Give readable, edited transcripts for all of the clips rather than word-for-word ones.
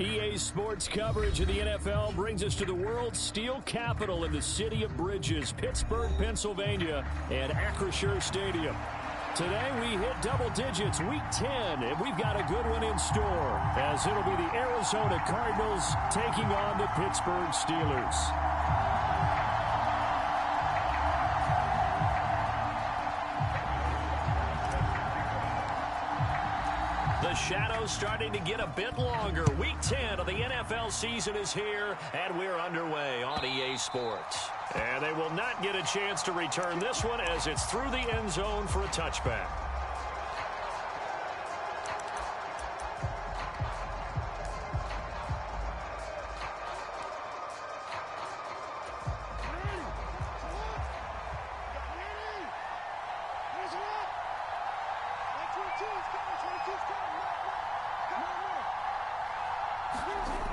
EA Sports coverage of the NFL brings us to the world's steel capital in the city of Bridges, Pittsburgh, Pennsylvania, and Acrisure Stadium. Today we hit double digits, Week 10, and we've got a good one in store, as it'll be the Arizona Cardinals taking on the Pittsburgh Steelers. The shadow's starting to get a bit longer. Week 10 of the NFL season is here, and we're underway on EA Sports. And they will not get a chance to return this one as it's through the end zone for a touchback.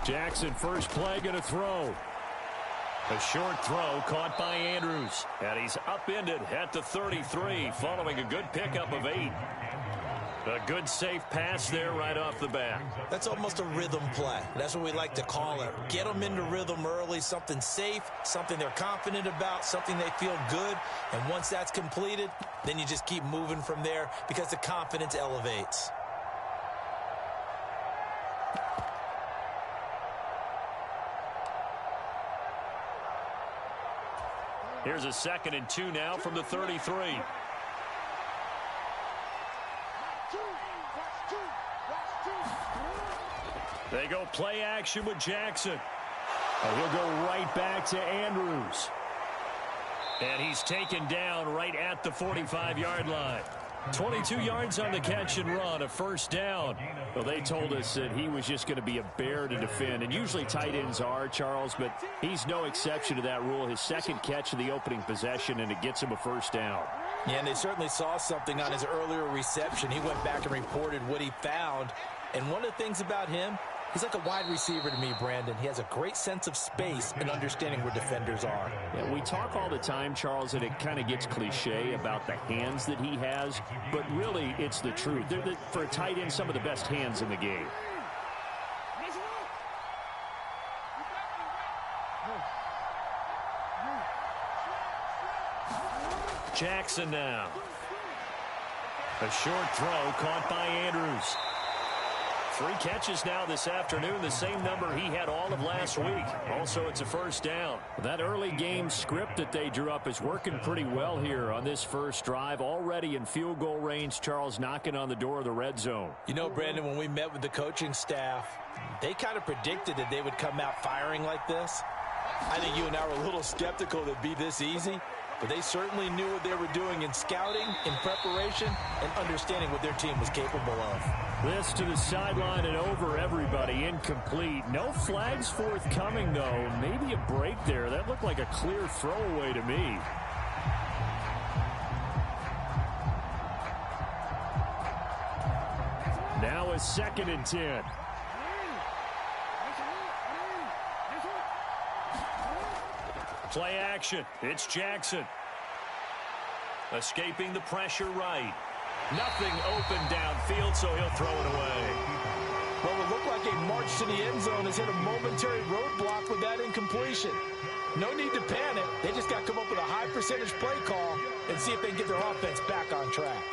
Jackson first play going to throw. A short throw caught by Andrews. And he's upended at the 33 following a good pickup of 8. A good safe pass there right off the bat. That's almost a rhythm play. That's what we like to call it. Get them into rhythm early, something safe, something they're confident about, something they feel good. And once that's completed, then you just keep moving from there because the confidence elevates. Here's a 2nd and 2 now from the 33. They go play action with Jackson. And he'll go right back to Andrews. And he's taken down right at the 45-yard line. 22 yards on the catch and run, a first down. Well, they told us that he was just going to be a bear to defend, and usually tight ends are, Charles, but he's no exception to that rule. His second catch of the opening possession, and it gets him a first down. Yeah, and they certainly saw something on his earlier reception. He went back and reported what he found, and one of the things about him, he's like a wide receiver to me, Brandon. He has a great sense of space and understanding where defenders are. Yeah, we talk all the time, Charles, and it kind of gets cliche about the hands that he has, but really it's the truth. They're for a tight end, some of the best hands in the game. Jackson now. A short throw caught by Andrews. 3 catches now this afternoon, the same number he had all of last week. Also, it's a first down. That early game script that they drew up is working pretty well here on this first drive. Already in field goal range, Charles knocking on the door of the red zone. You know, Brandon, when we met with the coaching staff, they kind of predicted that they would come out firing like this. I think you and I were a little skeptical that it'd be this easy, but they certainly knew what they were doing in scouting, in preparation, and understanding what their team was capable of. This to the sideline and over everybody. Incomplete. No flags forthcoming, though. Maybe a break there. That looked like a clear throwaway to me. Now a 2nd and 10. Play action. It's Jackson. Escaping the pressure right. Nothing open downfield, so he'll throw it away. Well, it looked like a march to the end zone has hit a momentary roadblock with that incompletion. No need to panic. They just got to come up with a high percentage play call and see if they can get their offense back on track.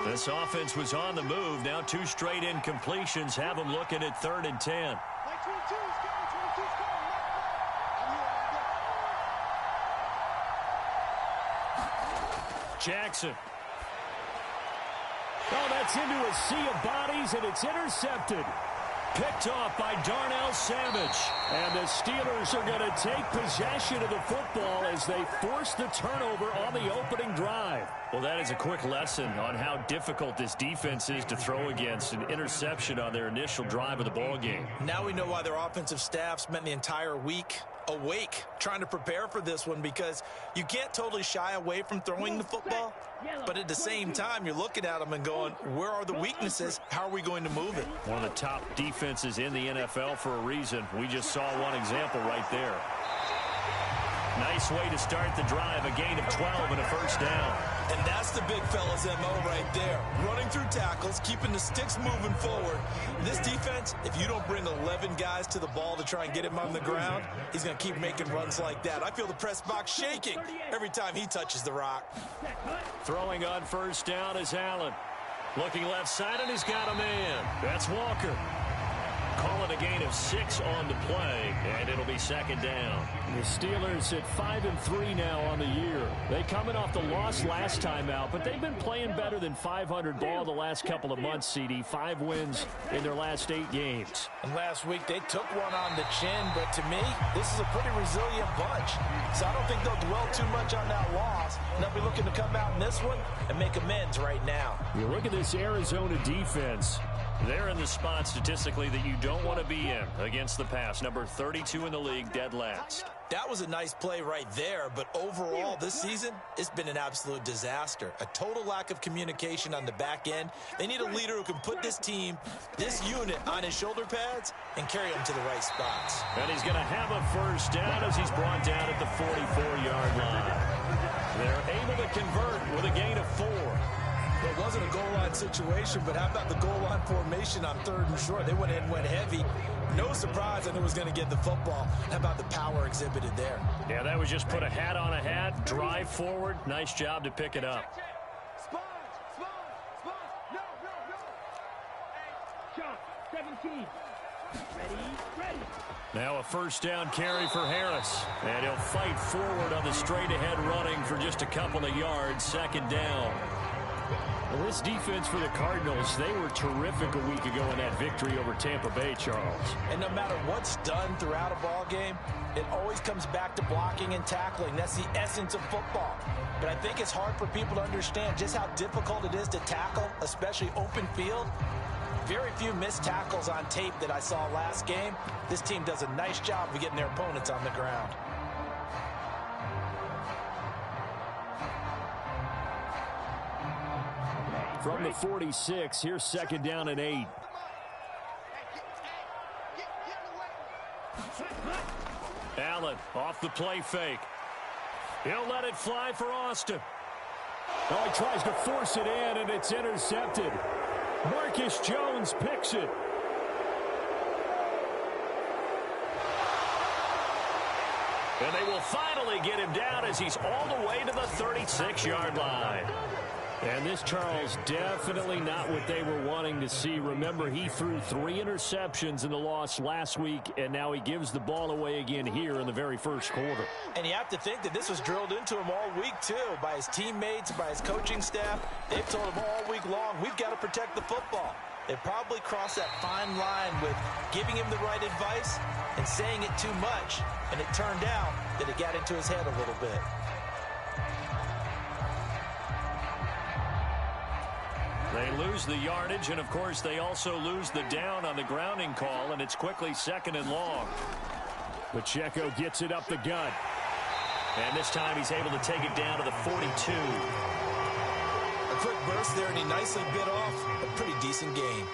This offense was on the move. Now 2 straight incompletions have them looking at 3rd and 10. Jackson. Oh, that's into a sea of bodies, and it's intercepted. Picked off by Darnell Savage. And the Steelers are going to take possession of the football as they force the turnover on the opening drive. Well, that is a quick lesson on how difficult this defense is to throw against. An interception on their initial drive of the ball game. Now we know why their offensive staff spent the entire week awake trying to prepare for this one, because you can't totally shy away from throwing the football, but at the same time you're looking at them and going, where are the weaknesses? How are we going to move it? One of the top defenses in the NFL for a reason. We just saw one example right there. Nice way to start the drive, a gain of 12 and a first down. And that's the big fella's MO right there. Running through tackles, keeping the sticks moving forward. This defense, if you don't bring 11 guys to the ball to try and get him on the ground, he's going to keep making runs like that. I feel the press box shaking every time he touches the rock. Throwing on first down is Allen. Looking left side, and he's got a man. That's Walker. Calling a gain of 6 on the play, and it'll be second down. The Steelers at 5-3 now on the year. They coming off the loss last time out, but they've been playing better than 500 ball the last couple of months, CD. 5 wins in their last 8 games. And last week they took one on the chin, but to me, this is a pretty resilient bunch. So I don't think they'll dwell too much on that loss. They'll be looking to come out in this one and make amends right now. You look at this Arizona defense. They're in the spot statistically that you don't want to be in against the pass. Number 32 in the league, dead last. That was a nice play right there, but overall this season, it's been an absolute disaster. A total lack of communication on the back end. They need a leader who can put this team, this unit, on his shoulder pads and carry them to the right spots. And he's going to have a first down as he's brought down at the 44-yard line. They're able to convert with a gain of 4. It wasn't a goal line situation, but how about the goal line formation on 3rd and short? They went in and went heavy. No surprise I knew it was going to get the football. How about the power exhibited there? Yeah, that was just put a hat on a hat, drive forward. Nice job to pick it up. Spot. No. Hey, jump. 17. Ready. Now a first down carry for Harris. And he'll fight forward on the straight-ahead running for just a couple of yards. Second down. Well, this defense for the Cardinals, they were terrific a week ago in that victory over Tampa Bay, Charles. And no matter what's done throughout a ball game, it always comes back to blocking and tackling. That's the essence of football. But I think it's hard for people to understand just how difficult it is to tackle, especially open field. Very few missed tackles on tape that I saw last game. This team does a nice job of getting their opponents on the ground. From the 46, here's second down and 8. Allen off the play fake. He'll let it fly for Austin. Oh, he tries to force it in, and it's intercepted. Marcus Jones picks it. And they will finally get him down as he's all the way to the 36-yard line. And this, Charles, definitely not what they were wanting to see. Remember, he threw 3 interceptions in the loss last week, and now he gives the ball away again here in the very first quarter. And you have to think that this was drilled into him all week, too, by his teammates, by his coaching staff. They've told him all week long, we've got to protect the football. They probably crossed that fine line with giving him the right advice and saying it too much. And it turned out that it got into his head a little bit. They lose the yardage, and, of course, they also lose the down on the grounding call, and it's quickly second and long. Pacheco gets it up the gut. And this time he's able to take it down to the 42. A quick burst there, and he nicely bit off a pretty decent gain.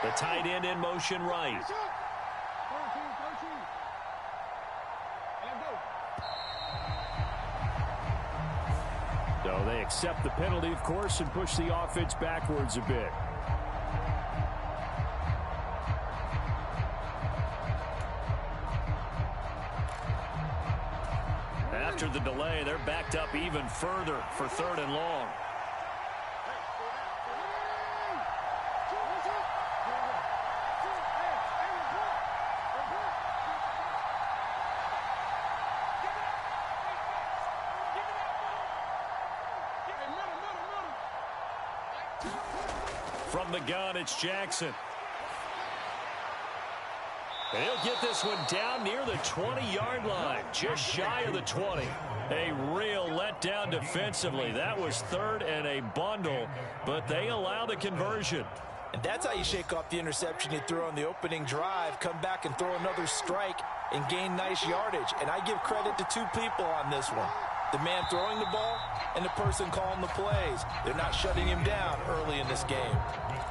The tight end in motion right. So they accept the penalty, of course, and push the offense backwards a bit. After the delay, they're backed up even further for 3rd and long. From the gun, it's Jackson. And he'll get this one down near the 20-yard line, just shy of the 20. A real letdown defensively. That was third and a bundle, but they allow the conversion. And that's how you shake off the interception you threw on the opening drive, come back and throw another strike and gain nice yardage. And I give credit to two people on this one. The man throwing the ball and the person calling the plays. They're not shutting him down early in this game.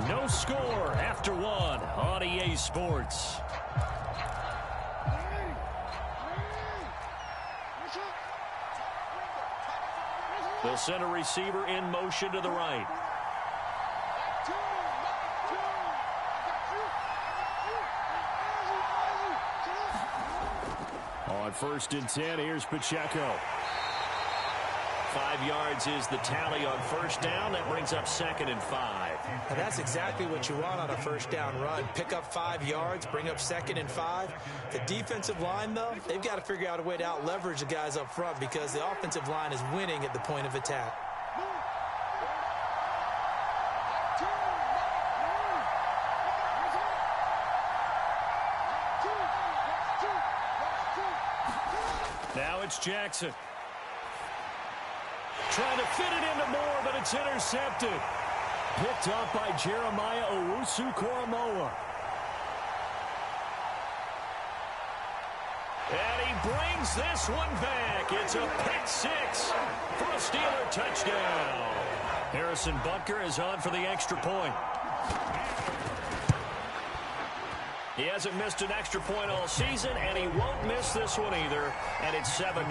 No score after one on EA Sports. They'll send a receiver in motion to the right. On 1st and 10, here's Pacheco. 5 yards is the tally on first down. That brings up 2nd and 5. And that's exactly what you want on a first down run. Pick up 5 yards, bring up 2nd and 5. The defensive line, though, they've got to figure out a way to out-leverage the guys up front because the offensive line is winning at the point of attack. Now it's Jackson. Trying to fit it into Moore, but it's intercepted. Picked up by Jeremiah Owusu-Koramoah. And he brings this one back. It's a pick six for a Steeler touchdown. Harrison Butker is on for the extra point. He hasn't missed an extra point all season, and he won't miss this one either. And it's 7-0.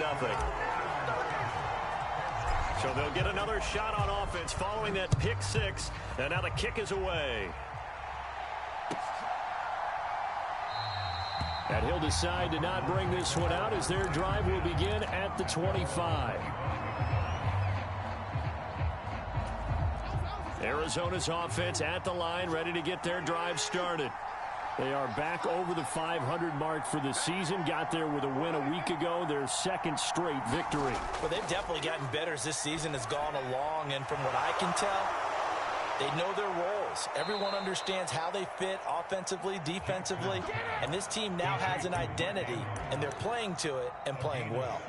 So they'll get another shot on offense following that pick six. And now the kick is away. And he'll decide to not bring this one out as their drive will begin at the 25. Arizona's offense at the line, ready to get their drive started. They are back over the 500 mark for the season. Got there with a win a week ago, their second straight victory. Well, they've definitely gotten better as this season has gone along, and from what I can tell, they know their roles. Everyone understands how they fit offensively, defensively, and this team now has an identity, and they're playing to it and playing well.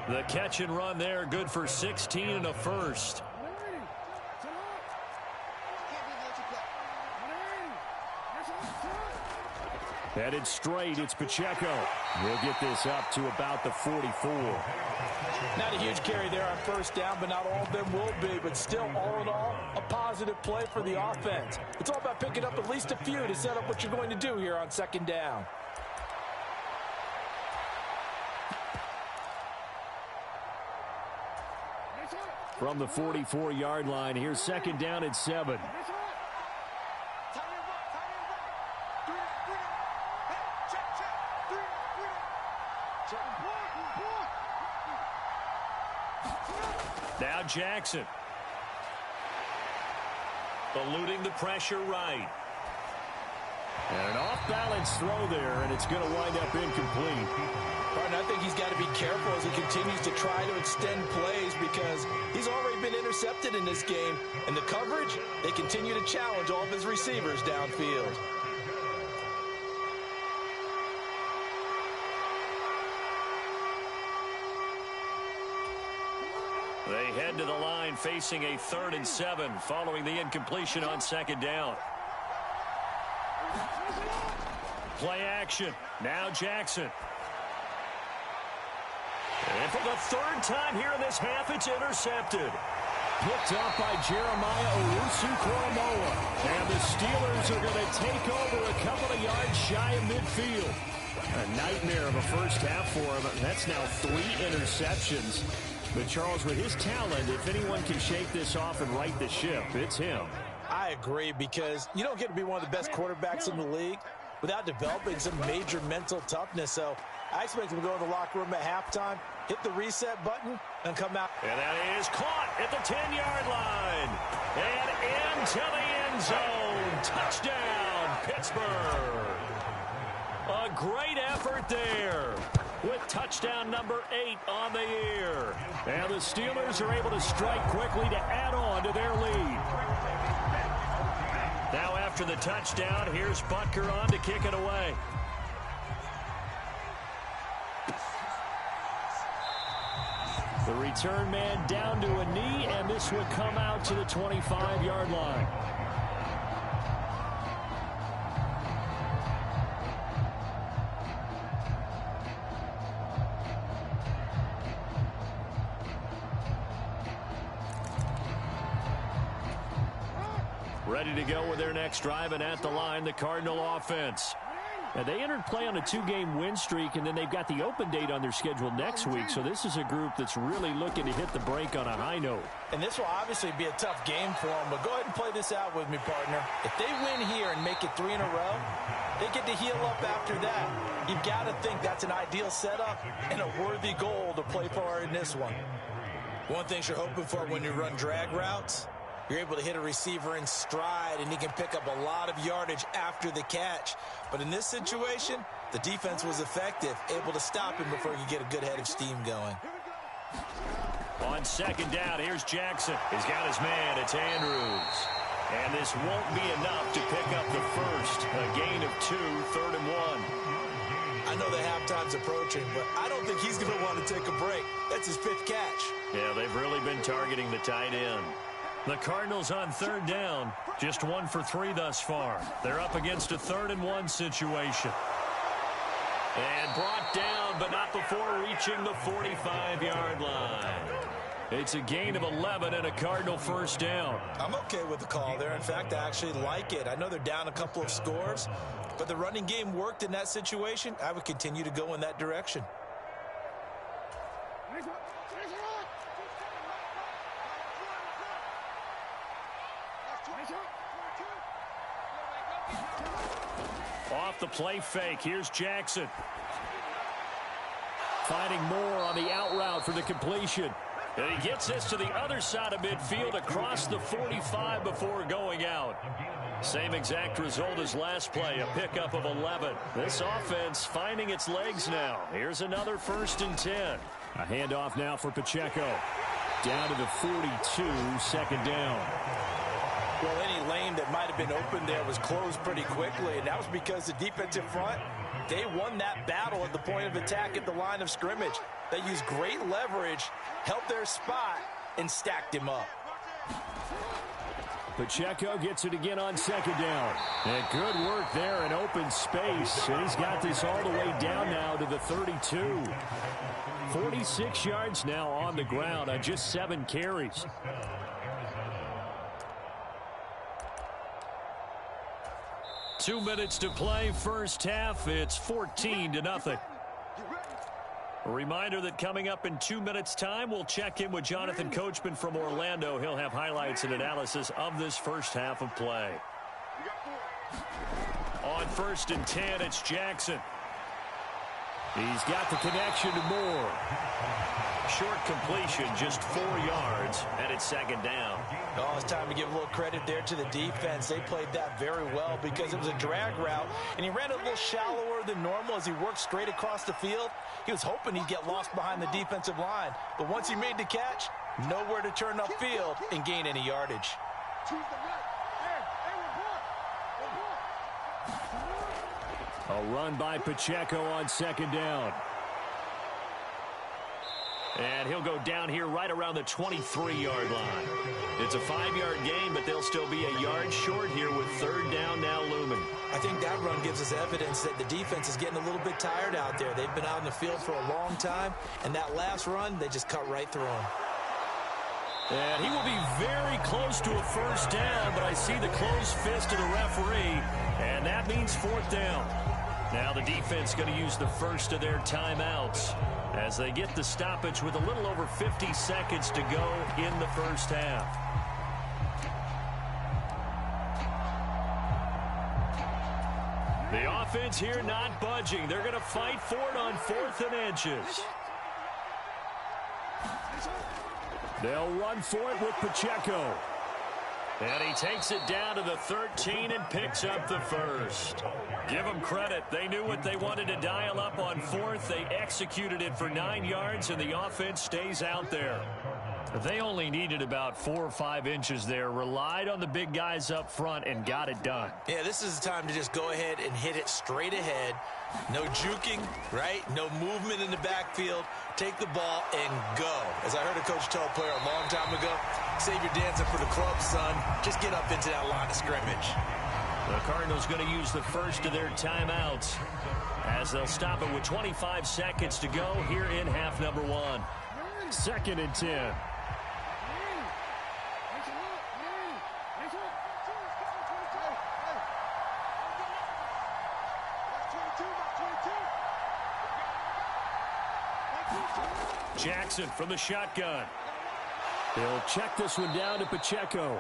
The catch and run there, good for 16 and a first. Headed straight, it's Pacheco. He'll get this up to about the 44. Not a huge carry there on first down, but not all of them will be. But still, all in all, a positive play for the offense. It's all about picking up at least a few to set up what you're going to do here on second down. From the 44-yard line, here's second down at 7. Now Jackson. Eluding the pressure right. And an off-balance throw there, and it's going to wind up incomplete. Pardon, I think he's got to be careful as he continues to try to extend plays because he's already been intercepted in this game. And the coverage, they continue to challenge all of his receivers downfield. They head to the line facing a 3rd and 7 following the incompletion on second down. Play action. Now Jackson. And for the 3rd time here in this half, it's intercepted. Picked up by Jeremiah Owusu-Koramoah. And the Steelers are going to take over a couple of yards shy of midfield. A nightmare of a first half for him. That's now 3 interceptions. But, Charles, with his talent, if anyone can shake this off and right the ship, it's him. I agree, because you don't get to be one of the best quarterbacks in the league without developing some major mental toughness. So I expect him to go in the locker room at halftime, hit the reset button, and come out. And that is caught at the 10-yard line. And into the end zone. Touchdown, Pittsburgh. A great effort there, with touchdown number 8 on the year. And the Steelers are able to strike quickly to add on to their lead. Now after the touchdown, here's Butker on to kick it away. The return man down to a knee, and this will come out to the 25-yard line. Ready to go with their next drive, and at the line, the Cardinal offense. And they entered play on a 2-game win streak, and then they've got the open date on their schedule next week. So this is a group that's really looking to hit the break on a high note. And this will obviously be a tough game for them, but go ahead and play this out with me, partner. If they win here and make it 3 in a row, they get to heal up after that. You've got to think that's an ideal setup and a worthy goal to play for in this one. One thing you're hoping for when you run drag routes, you're able to hit a receiver in stride, and he can pick up a lot of yardage after the catch. But in this situation, the defense was effective, able to stop him before he could get a good head of steam going. On second down, here's Jackson. He's got his man. It's Andrews. And this won't be enough to pick up the first. A gain of 2, 3rd and 1. I know that halftime's approaching, but I don't think he's going to want to take a break. That's his 5th catch. Yeah, they've really been targeting the tight end. The Cardinals on 3rd down, just 1 for 3 thus far. They're up against a 3rd and 1 situation. And brought down, but not before reaching the 45-yard line. It's a gain of 11 and a Cardinal first down. I'm okay with the call there. In fact, I actually like it. I know they're down a couple of scores, but the running game worked in that situation. I would continue to go in that direction. Off the play fake, here's Jackson. Finding more on the out route for the completion. And he gets this to the other side of midfield across the 45 before going out. Same exact result as last play, a pickup of 11. This offense finding its legs now. Here's another 1st and 10. A handoff now for Pacheco. Down to the 42, 2nd down. Well, any lane that might have been open there was closed pretty quickly, and that was because the defensive front, they won that battle at the point of attack at the line of scrimmage. They used great leverage, held their spot, and stacked him up. Pacheco gets it again on 2nd down. And good work there in open space. And he's got this all the way down now to the 32. 46 yards now on the ground on just 7 carries. Two minutes to play, first half. It's 14-0. A reminder that coming up in 2 minutes' time, we'll check in with Jonathan Coachman from Orlando. He'll have highlights and analysis of this first half of play. On 1st and 10, it's Jackson. He's got the connection to Moore. Short completion, just 4 yards, and it's 2nd down. Oh, it's time to give a little credit there to the defense. They played that very well because it was a drag route, and he ran a little shallower than normal as he worked straight across the field. He was hoping he'd get lost behind the defensive line, but once he made the catch, nowhere to turn upfield and gain any yardage. A run by Pacheco on 2nd down. And he'll go down here right around the 23-yard line. It's a 5-yard gain, but they'll still be a yard short here with 3rd down now looming. I think that run gives us evidence that the defense is getting a little bit tired out there. They've been out in the field for a long time, and that last run, they just cut right through him. And he will be very close to a first down, but I see the closed fist of the referee, and that means 4th down. Now the defense going to use the first of their timeouts as they get the stoppage with a little over 50 seconds to go in the first half. The offense here not budging. They're going to fight for it on 4th and inches. They'll run for it with Pacheco. And he takes it down to the 13 and picks up the first. Give them credit. They knew what they wanted to dial up on 4th. They executed it for 9 yards, and the offense stays out there. They only needed about 4 or 5 inches there, relied on the big guys up front, and got it done. Yeah, this is the time to just go ahead and hit it straight ahead. No juking, right? No movement in the backfield. Take the ball and go. As I heard a coach tell a player a long time ago, save your dancing for the club, son. Just get up into that line of scrimmage. The Cardinals going to use the first of their timeouts as they'll stop it with 25 seconds to go here in half number 1. 2nd and 10. Jackson from the shotgun. He'll check this one down to Pacheco.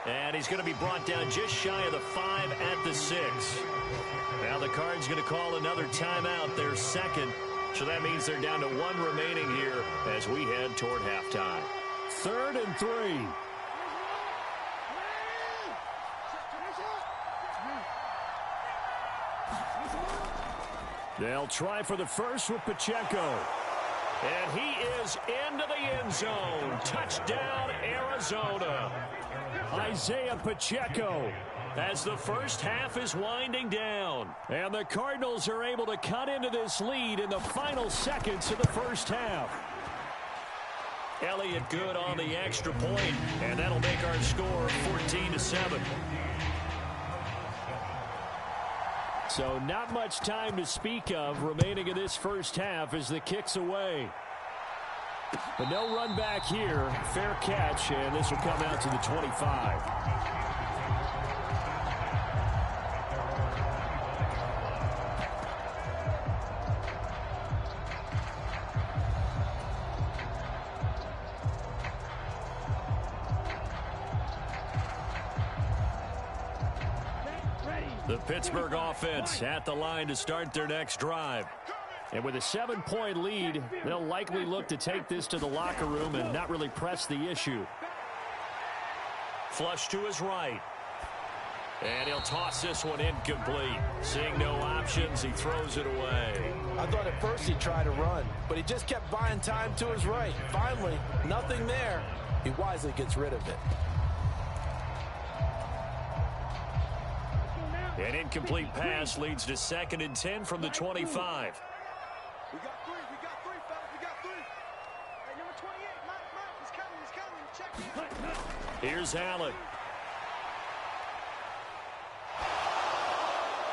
And he's going to be brought down just shy of the 5 at the 6. Now the Cards going to call another timeout, their second. So that means they're down to 1 remaining here as we head toward halftime. 3rd and 3. They'll try for the first with Pacheco. And he is into the end zone. Touchdown, Arizona. Isaiah Pacheco as the first half is winding down. And the Cardinals are able to cut into this lead in the final seconds of the first half. Elliott good on the extra point, and that'll make our score 14-7. So not much time to speak of remaining in this first half as the kick's away. But no run back here. Fair catch, and this will come out to the 25. The Pittsburgh offense at the line to start their next drive. And with a 7-point lead, they'll likely look to take this to the locker room and not really press the issue. Flush to his right. And he'll toss this one incomplete. Seeing no options, he throws it away. I thought at first he'd try to run, but he just kept buying time to his right. Finally, nothing there. He wisely gets rid of it. An incomplete pass leads to 2nd and 10 from the 25. We got 3, fellas, we got 3. Hey, number 28, Mike, he's coming, check in. Here's Allen.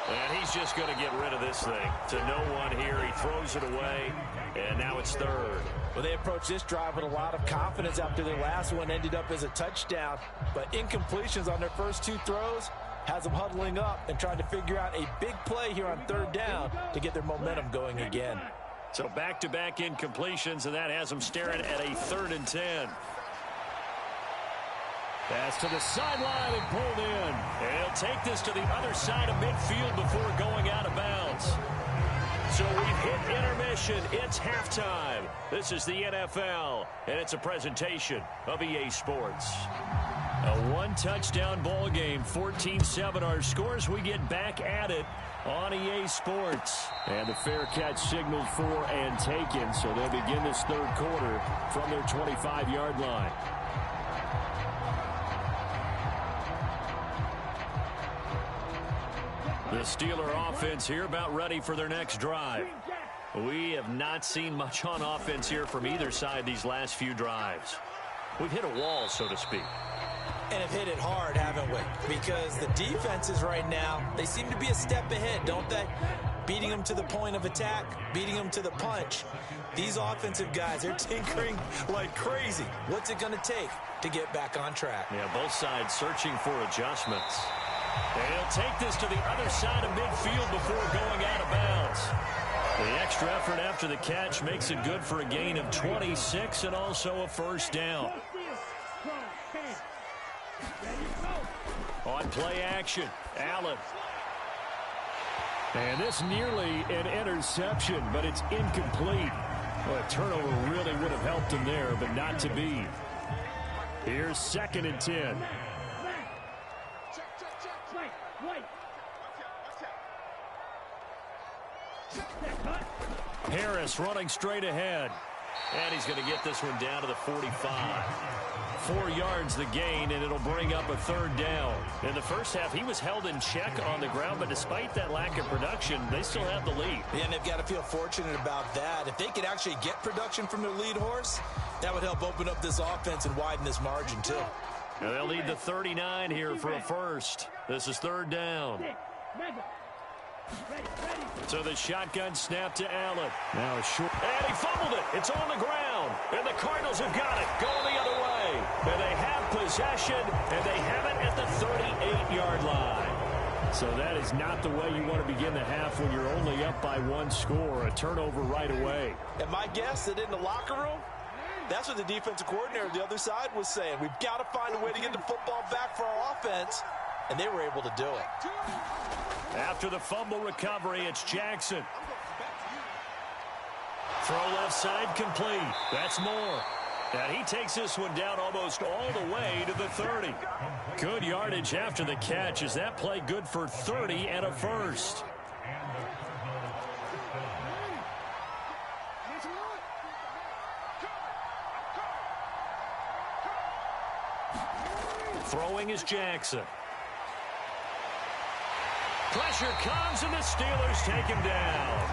And he's just going to get rid of this thing. To no one here, he throws it away, and now it's 3rd. Well, they approached this drive with a lot of confidence after their last one ended up as a touchdown. But incompletions on their first 2 throws has them huddling up and trying to figure out a big play here on 3rd down to get their momentum going again. So back-to-back incompletions, and that has them staring at a 3rd and 10. Pass to the sideline and pulled in. And he'll take this to the other side of midfield before going out of bounds. So we've hit intermission. It's halftime. This is the NFL, and it's a presentation of EA Sports. A 1-touchdown ball game, 14-7 our scores. We get back at it on EA Sports. And the fair catch signaled for and taken, so they'll begin this 3rd quarter from their 25-yard line. The Steeler offense here about ready for their next drive. We have not seen much on offense here from either side these last few drives. We've hit a wall, so to speak. And have hit it hard, haven't we? Because the defenses right now, they seem to be a step ahead, don't they? Beating them to the point of attack, beating them to the punch. These offensive guys, they're tinkering like crazy. What's it going to take to get back on track? Yeah, both sides searching for adjustments. And he'll take this to the other side of midfield before going out of bounds. The extra effort after the catch makes it good for a gain of 26 and also a 1st down. On play action, Allen. And this nearly an interception, but it's incomplete. Well, a turnover really would have helped him there, but not to be. Here's 2nd and 10. Harris running straight ahead. And he's going to get this one down to the 45. 4 yards the gain, and it'll bring up a third down. In the first half, he was held in check on the ground, but despite that lack of production, they still have the lead. Yeah, and they've got to feel fortunate about that. If they could actually get production from their lead horse, that would help open up this offense and widen this margin, too. Now they'll need the 39 here for a first. This is third down. So the shotgun snap to Allen. Now a short. And he fumbled it. It's on the ground. And the Cardinals have got it. Going the other way. And they have possession. And they have it at the 38-yard line. So that is not the way you want to begin the half when you're only up by 1 score. A turnover right away. And my guess that in the locker room, that's what the defensive coordinator on the other side was saying. We've got to find a way to get the football back for our offense. And they were able to do it. After the fumble recovery, it's Jackson. Throw left side complete. That's Moore. And he takes this one down almost all the way to the 30. Good yardage after the catch. Is that play good for 30 and a first? Throwing is Jackson. Pressure comes, and the Steelers take him down.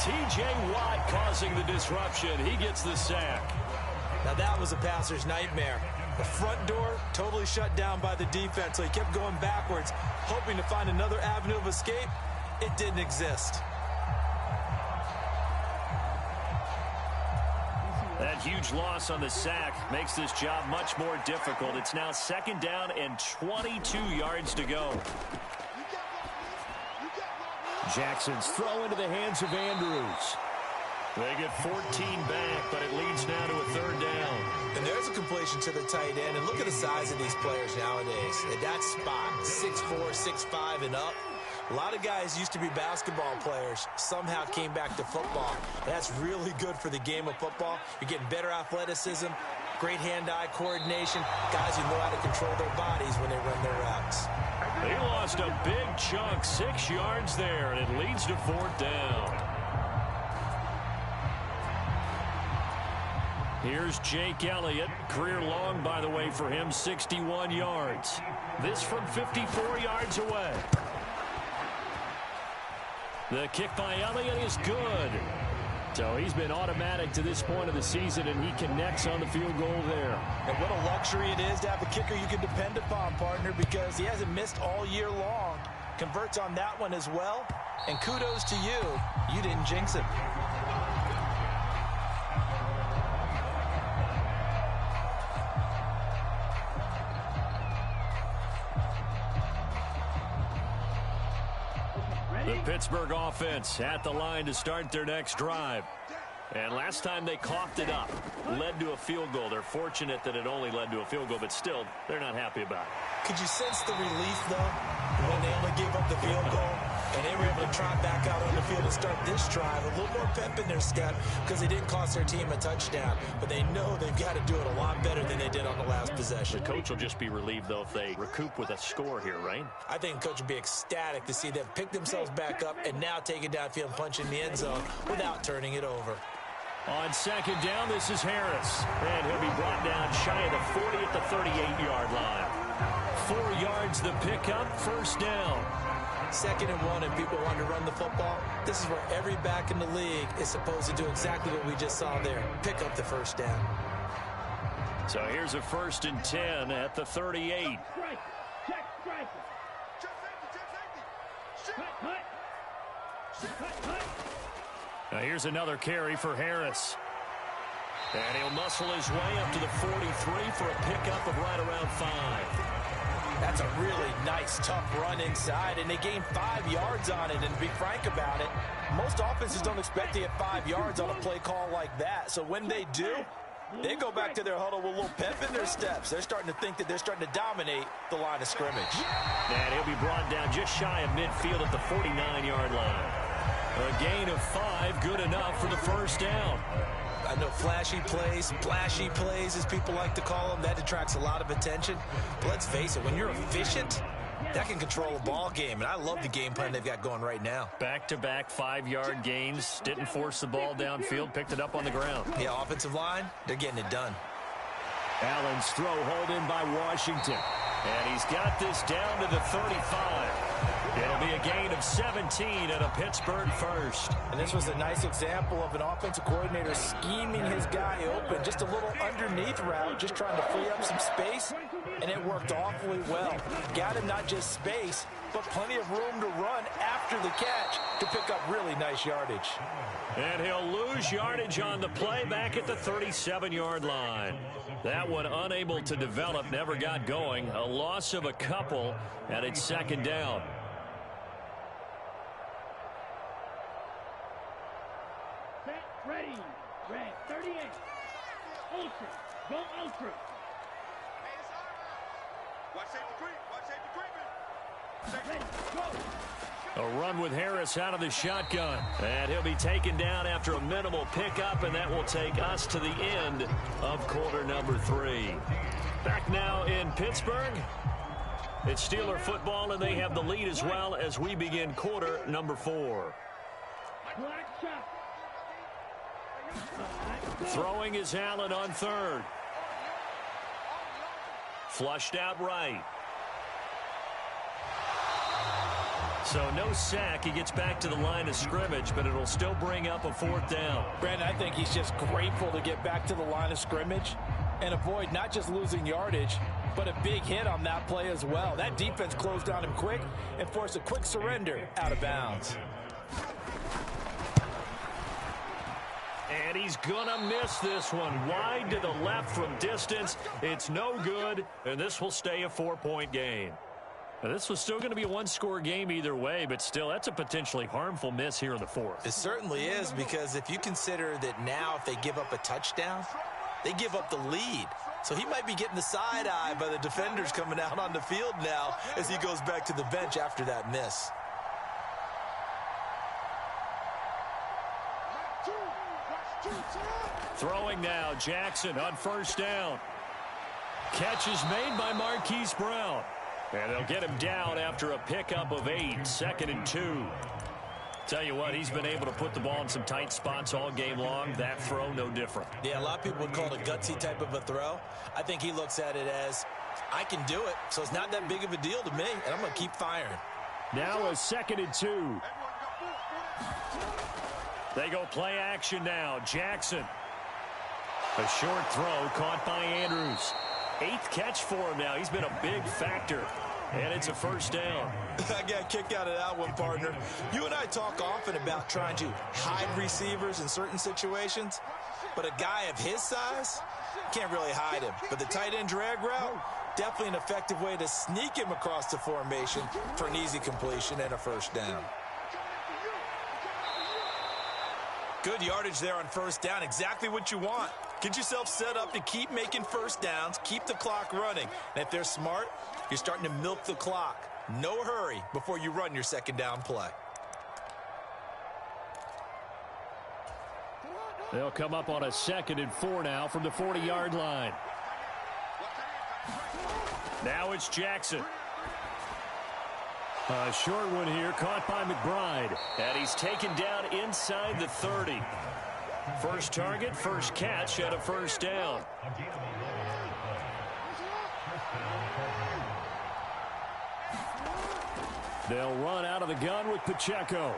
T.J. Watt causing the disruption. He gets the sack. Now that was a passer's nightmare. The front door totally shut down by the defense, so he kept going backwards, hoping to find another avenue of escape. It didn't exist. That huge loss on the sack makes this job much more difficult. It's now second down and 22 yards to go. Jackson's throw into the hands of Andrews. They get 14 back, but it leads now to a third down. And there's a completion to the tight end. And look at the size of these players nowadays. At that spot, 6'4", 6'5", and up. A lot of guys used to be basketball players, somehow came back to football. That's really good for the game of football. You're getting better athleticism, great hand-eye coordination, guys who know how to control their bodies when they run their routes. He lost a big chunk, 6 yards there, and it leads to fourth down. Here's Jake Elliott. Career long, by the way, for him, 61 yards. This from 54 yards away. The kick by Elliott is good. So he's been automatic to this point of the season, and he connects on the field goal there. And what a luxury it is to have a kicker you can depend upon, partner, because he hasn't missed all year long. Converts on that one as well. And kudos to you. You didn't jinx him. The Pittsburgh offense at the line to start their next drive. And last time they coughed it up, led to a field goal. They're fortunate that it only led to a field goal, but still, they're not happy about it. Could you sense the relief, though, when they only gave up the field goal? And they were able to trot back out on the field and start this drive. A little more pep in their step because they didn't cost their team a touchdown. But they know they've got to do it a lot better than they did on the last possession. The coach will just be relieved, though, if they recoup with a score here, right? I think the coach would be ecstatic to see them pick themselves back up and now take it downfield and punch in the end zone without turning it over. On second down, this is Harris. And he'll be brought down shy of the 40 at the 38-yard line. 4 yards the pickup, first down. 2nd and 1, and people want to run the football. This is where every back in the league is supposed to do exactly what we just saw there. Pick up the first down. So here's a 1st and 10 at the 38. Now here's another carry for Harris. And he'll muscle his way up to the 43 for a pickup of right around 5. That's a really nice, tough run inside, and they gained 5 yards on it. And to be frank about it, most offenses don't expect to get 5 yards on a play call like that. So when they do, they go back to their huddle with a little pep in their steps. They're starting to think that they're starting to dominate the line of scrimmage. And he'll be brought down just shy of midfield at the 49-yard line. A gain of 5, good enough for the first down. I know flashy plays, splashy plays, as people like to call them, that attracts a lot of attention. But let's face it, when you're efficient, that can control a ball game, and I love the game plan they've got going right now. Back-to-back 5-yard gains. Didn't force the ball downfield. Picked it up on the ground. Yeah, offensive line, they're getting it done. Allen's throw hauled in by Washington. And he's got this down to the 35. It'll be a gain of 17 and a Pittsburgh first. And this was a nice example of an offensive coordinator scheming his guy open. Just a little underneath route, just trying to free up some space, and it worked awfully well. Got him not just space, but plenty of room to run after the catch to pick up really nice yardage. And he'll lose yardage on the play back at the 37-yard line. That one unable to develop, never got going. A loss of a couple, and it's second down. Ready, red 38. Ultra, go ultra. Watch safety creep, Ready, go. A run with Harris out of the shotgun. And he'll be taken down after a minimal pickup, and that will take us to the end of quarter number 3. Back now in Pittsburgh. It's Steeler football, and they have the lead as well as we begin quarter number 4. Black shot. Throwing is Allen on third. Flushed out right. So no sack. He gets back to the line of scrimmage, but it'll still bring up a 4th down. Brandon, I think he's just grateful to get back to the line of scrimmage and avoid not just losing yardage, but a big hit on that play as well. That defense closed on him quick and forced a quick surrender out of bounds. And he's gonna miss this one. Wide to the left from distance. It's no good, and this will stay a 4-point game. Now, this was still going to be a 1-score game either way, but still, that's a potentially harmful miss here in the 4th. It certainly is, because if you consider that now if they give up a touchdown, they give up the lead. So he might be getting the side eye by the defenders coming out on the field now as he goes back to the bench after that miss. Throwing now, Jackson on 1st down. Catch is made by Marquise Brown. And they'll get him down after a pickup of 8, 2nd and 2. Tell you what, he's been able to put the ball in some tight spots all game long. That throw, no different. Yeah, a lot of people would call it a gutsy type of a throw. I think he looks at it as, I can do it, so it's not that big of a deal to me, and I'm going to keep firing. Now a 2nd and 2. They go play action now. Jackson. A short throw caught by Andrews. 8th catch for him now. He's been a big factor. And it's a 1st down. I got a kick out of that one, partner. You and I talk often about trying to hide receivers in certain situations, but a guy of his size can't really hide him. But the tight end drag route, definitely an effective way to sneak him across the formation for an easy completion and a 1st down. Good yardage there on 1st down. Exactly what you want. Get yourself set up to keep making 1st downs, keep the clock running. And if they're smart, you're starting to milk the clock. No hurry before you run your 2nd down play. They'll come up on a 2nd and 4 now from the 40-yard line. Now it's Jackson. A short one here, caught by McBride. And he's taken down inside the 30. First target, first catch, and a 1st down. They'll run out of the gun with Pacheco.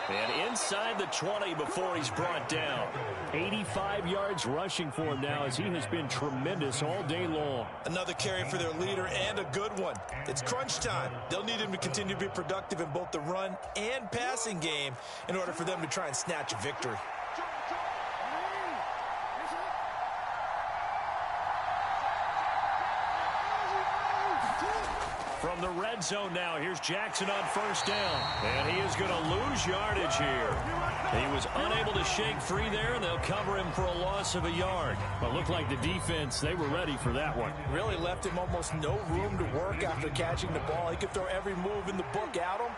And inside the 20 before he's brought down. 85 yards rushing for him now as he has been tremendous all day long. Another carry for their leader and a good one. It's crunch time. They'll need him to continue to be productive in both the run and passing game in order for them to try and snatch a victory. From the red zone now, here's Jackson on 1st down. And he is going to lose yardage here. He was unable to shake free there, and they'll cover him for a loss of a yard. But looked like the defense, they were ready for that one. Really left him almost no room to work after catching the ball. He could throw every move in the book at him.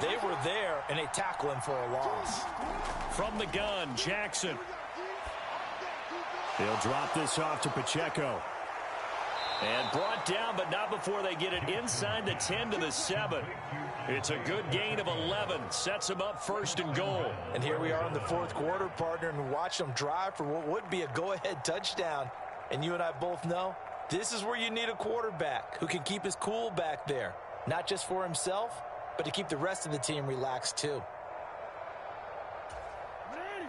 They were there, and they tackle him for a loss. From the gun, Jackson. He'll drop this off to Pacheco. And brought down, but not before they get it inside the 10 to the 7. It's a good gain of 11. Sets them up 1st and goal. And here we are in the 4th quarter, partner, and watch them drive for what would be a go-ahead touchdown. And you and I both know this is where you need a quarterback who can keep his cool back there. Not just for himself, but to keep the rest of the team relaxed too.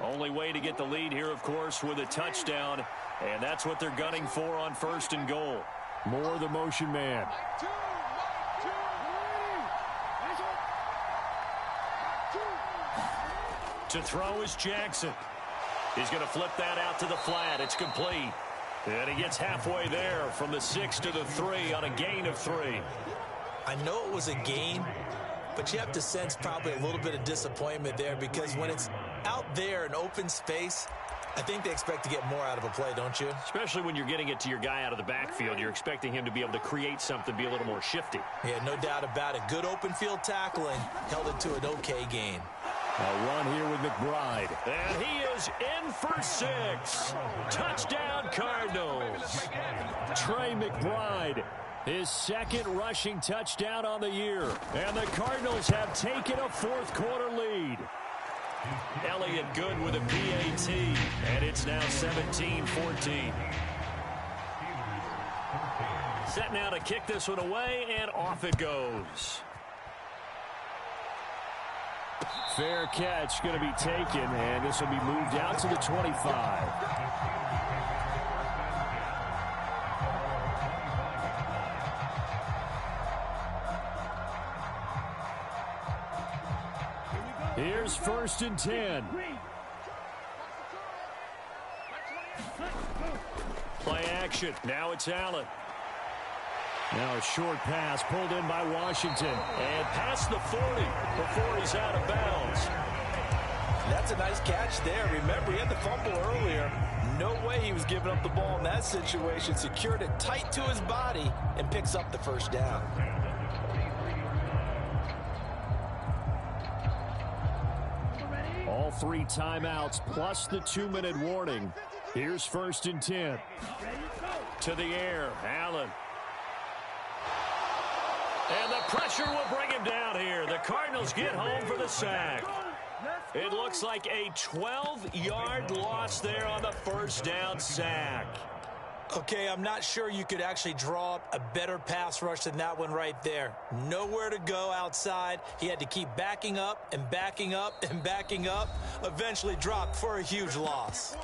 Only way to get the lead here, of course, with a touchdown. And that's what they're gunning for on 1st and goal. More the motion man. To throw is Jackson. He's going to flip that out to the flat. It's complete. And he gets halfway there from the 6 to the 3 on a gain of 3. I know it was a gain, but you have to sense probably a little bit of disappointment there because when it's out there in open space, I think they expect to get more out of a play, don't you? Especially when you're getting it to your guy out of the backfield. You're expecting him to be able to create something, be a little more shifty. Yeah, no doubt about it. Good open field tackling held it to an okay gain. A run here with McBride. And he is in for 6. Touchdown, Cardinals. Trey McBride, his 2nd rushing touchdown on the year. And the Cardinals have taken a 4th quarter lead. Elliott Good with a PAT, and it's now 17-14. Set now to kick this one away, and off it goes. Fair catch going to be taken, and this will be moved out to the 25. Here's 1st and 10. Play action. Now it's Allen. Now a short pass pulled in by Washington. And past the 40 before he's out of bounds. That's a nice catch there. Remember, he had the fumble earlier. No way he was giving up the ball in that situation. Secured it tight to his body and picks up the 1st down. All 3 timeouts plus the 2-minute warning. Here's 1st and 10. To the air, Allen. And the pressure will bring him down here. The Cardinals get home for the sack. It looks like a 12-yard loss there on the 1st down sack. Okay, I'm not sure you could actually draw up a better pass rush than that one right there. Nowhere to go outside. He had to keep backing up and backing up and backing up. Eventually dropped for a huge loss.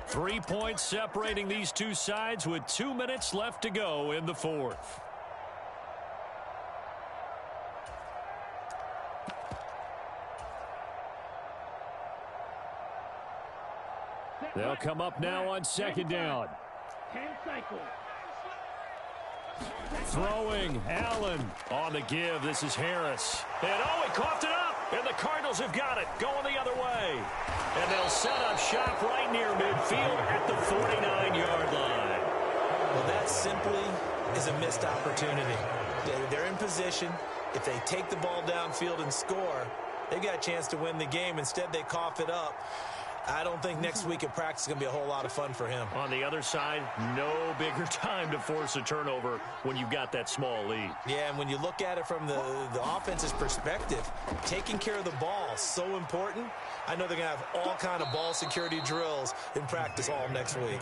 3 points separating these two sides with 2 minutes left to go in the 4th. They'll come up now on 2nd down. 10 cycles. Throwing, Allen on the give. This is Harris. And he coughed it up. And the Cardinals have got it. Going the other way. And they'll set up shop right near midfield at the 49-yard line. Well, that simply is a missed opportunity. They're in position. If they take the ball downfield and score, they've got a chance to win the game. Instead, they cough it up. I don't think next week at practice is going to be a whole lot of fun for him. On the other side, no bigger time to force a turnover when you've got that small lead. Yeah, and when you look at it from the offense's perspective, taking care of the ball is so important. I know they're going to have all kind of ball security drills in practice all next week.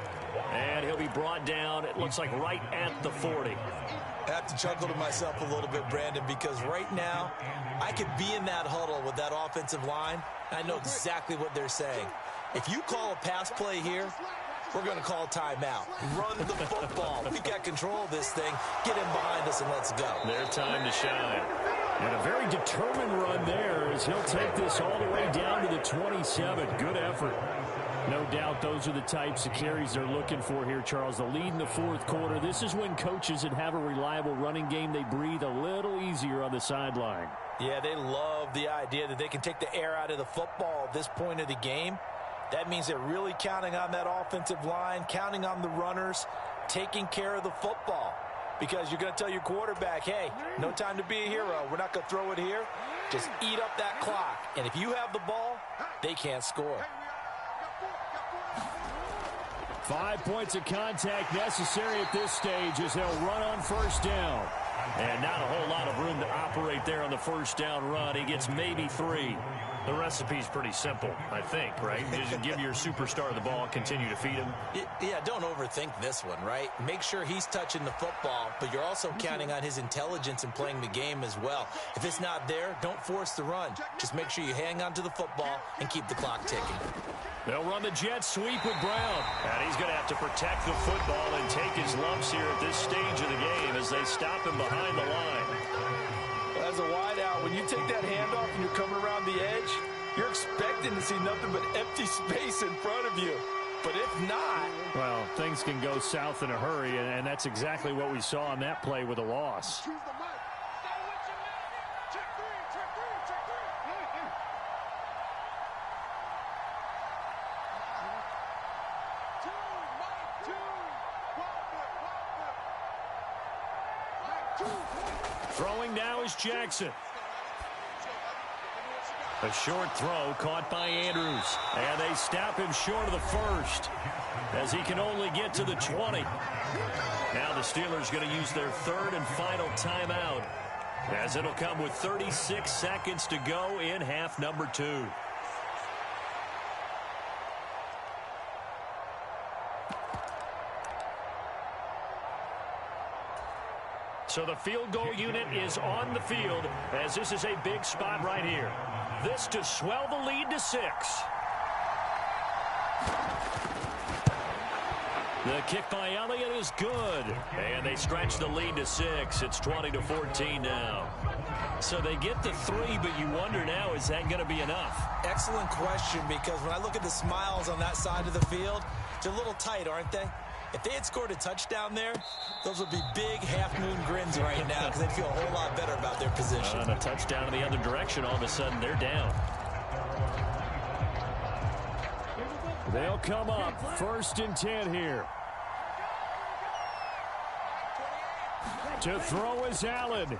And he'll be brought down, it looks like right at the 40. I have to chuckle to myself a little bit, Brandon, because right now I could be in that huddle with that offensive line. I know exactly what they're saying. If you call a pass play here, we're going to call timeout. Run the football. We got control of this thing. Get him behind us and let's go. Their time to shine. And a very determined run there as he'll take this all the way down to the 27. Good effort. No doubt those are the types of carries they're looking for here, Charles. The lead in the 4th quarter. This is when coaches that have a reliable running game, they breathe a little easier on the sideline. Yeah, they love the idea that they can take the air out of the football at this point of the game. That means they're really counting on that offensive line, counting on the runners, taking care of the football. Because you're going to tell your quarterback, hey, no time to be a hero. We're not going to throw it here. Just eat up that clock. And if you have the ball, they can't score. 5 points of contact necessary at this stage as they'll run on first down. And not a whole lot of room to operate there on the first down run. He gets maybe 3. The recipe's pretty simple, I think, right? You just give your superstar the ball, continue to feed him. Yeah, don't overthink this one, right? Make sure he's touching the football, but you're also counting on his intelligence in playing the game as well. If it's not there, don't force the run. Just make sure you hang on to the football and keep the clock ticking. They'll run the jet sweep with Brown. And he's going to have to protect the football and take his lumps here at this stage of the game as they stop him behind the line. As a wideout, when you take that handoff and you're coming around the edge, you're expecting to see nothing but empty space in front of you. But if not... Well, things can go south in a hurry, and that's exactly what we saw on that play with a loss. Throwing now is Jackson. A short throw caught by Andrews. And they stop him short of the first as he can only get to the 20. Now the Steelers going to use their third and final timeout as it'll come with 36 seconds to go in half number 2. So the field goal unit is on the field as this is a big spot right here. This to swell the lead to 6. The kick by Elliott is good. And they stretch the lead to 6. It's 20-14 now. So they get to 3, but you wonder now, is that going to be enough? Excellent question, because when I look at the smiles on that side of the field, they're a little tight, aren't they? If they had scored a touchdown there, those would be big half-moon grins right now because they'd feel a whole lot better about their position. And a touchdown in the other direction, all of a sudden they're down. They'll come up 1st and 10 here. To throw is Allen.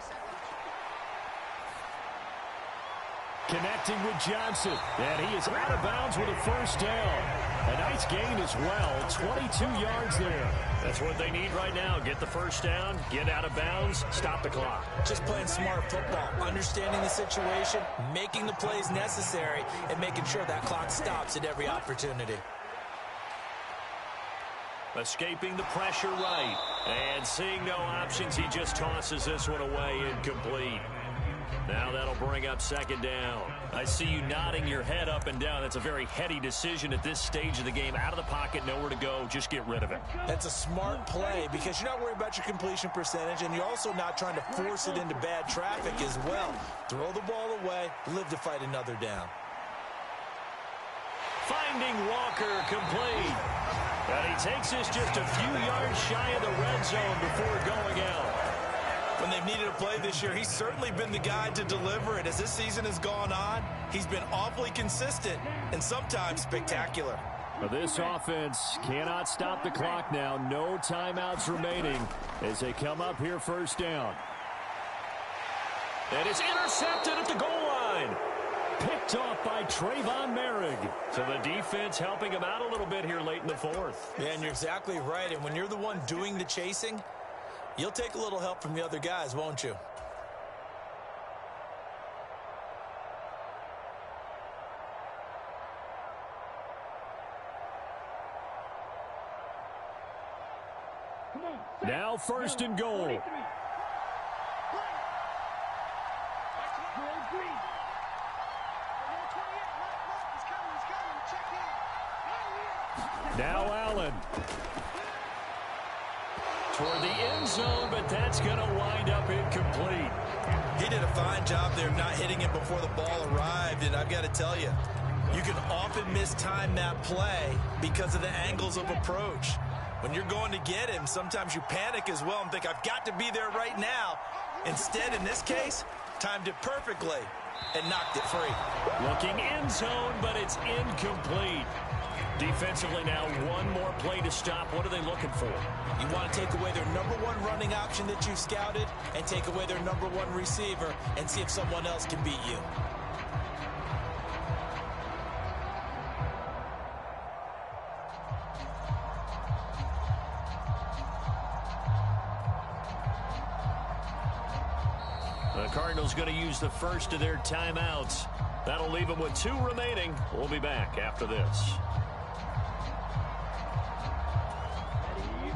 Connecting with Johnson. And he is out of bounds with a first down. A nice gain as well. 22 yards there. That's what they need right now. Get the first down, get out of bounds, stop the clock. Just playing smart football, understanding the situation, making the plays necessary, and making sure that clock stops at every opportunity. Escaping the pressure right. And seeing no options, he just tosses this one away incomplete. Now that'll bring up 2nd down. I see you nodding your head up and down. That's a very heady decision at this stage of the game. Out of the pocket, nowhere to go. Just get rid of it. That's a smart play because you're not worried about your completion percentage, and you're also not trying to force it into bad traffic as well. Throw the ball away, live to fight another down. Finding Walker complete. And he takes this just a few yards shy of the red zone before going out. When they've needed a play this year, he's certainly been the guy to deliver it. As this season has gone on, he's been awfully consistent and sometimes spectacular. This offense cannot stop the clock now. No timeouts remaining as they come up here 1st down. And it's intercepted at the goal line. Picked off by Trayvon Merrick. So the defense helping him out a little bit here late in the 4th. Yeah, and you're exactly right. And when you're the one doing the chasing, you'll take a little help from the other guys, won't you? Now 1st and goal. Now Allen. Toward the end zone, but that's going to wind up incomplete. He did a fine job there of not hitting it before the ball arrived, and I've got to tell you, you can often mistime that play because of the angles of approach. When you're going to get him, sometimes you panic as well and think, I've got to be there right now. Instead, in this case, timed it perfectly and knocked it free. Looking end zone, but it's incomplete. Defensively now, one more play to stop. What are they looking for? You want to take away their #1 running option that you've scouted and take away their #1 receiver and see if someone else can beat you. The Cardinals going to use the first of their timeouts. That'll leave them with 2 remaining. We'll be back after this.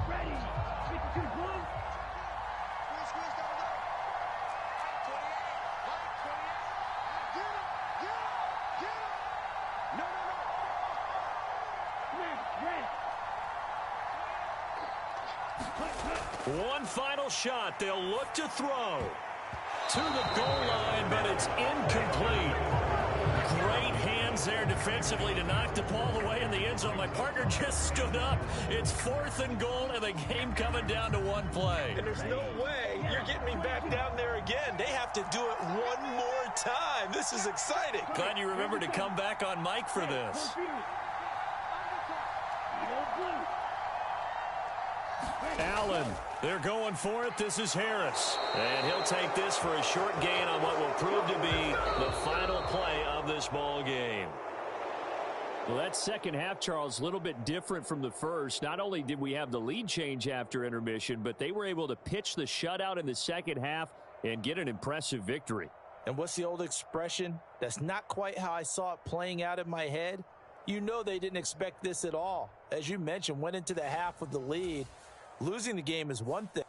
Ready. 52 blue. One final shot. They'll look to throw to the goal line, but it's incomplete. Great hands there defensively to knock the ball away in the end zone. My partner just stood up. It's 4th and goal, and the game coming down to 1 play. And there's no way you're getting me back down there again. They have to do it one more time. This is exciting. Glad you remembered to come back on Mike for this. Allen, they're going for it. This is Harris. And he'll take this for a short gain on what will prove to be the final play of this ball game. Well, that second half, Charles, a little bit different from the first. Not only did we have the lead change after intermission, but they were able to pitch the shutout in the second half and get an impressive victory. And what's the old expression? That's not quite how I saw it playing out in my head. You know they didn't expect this at all. As you mentioned, went into the half with the lead. Losing the game is one thing.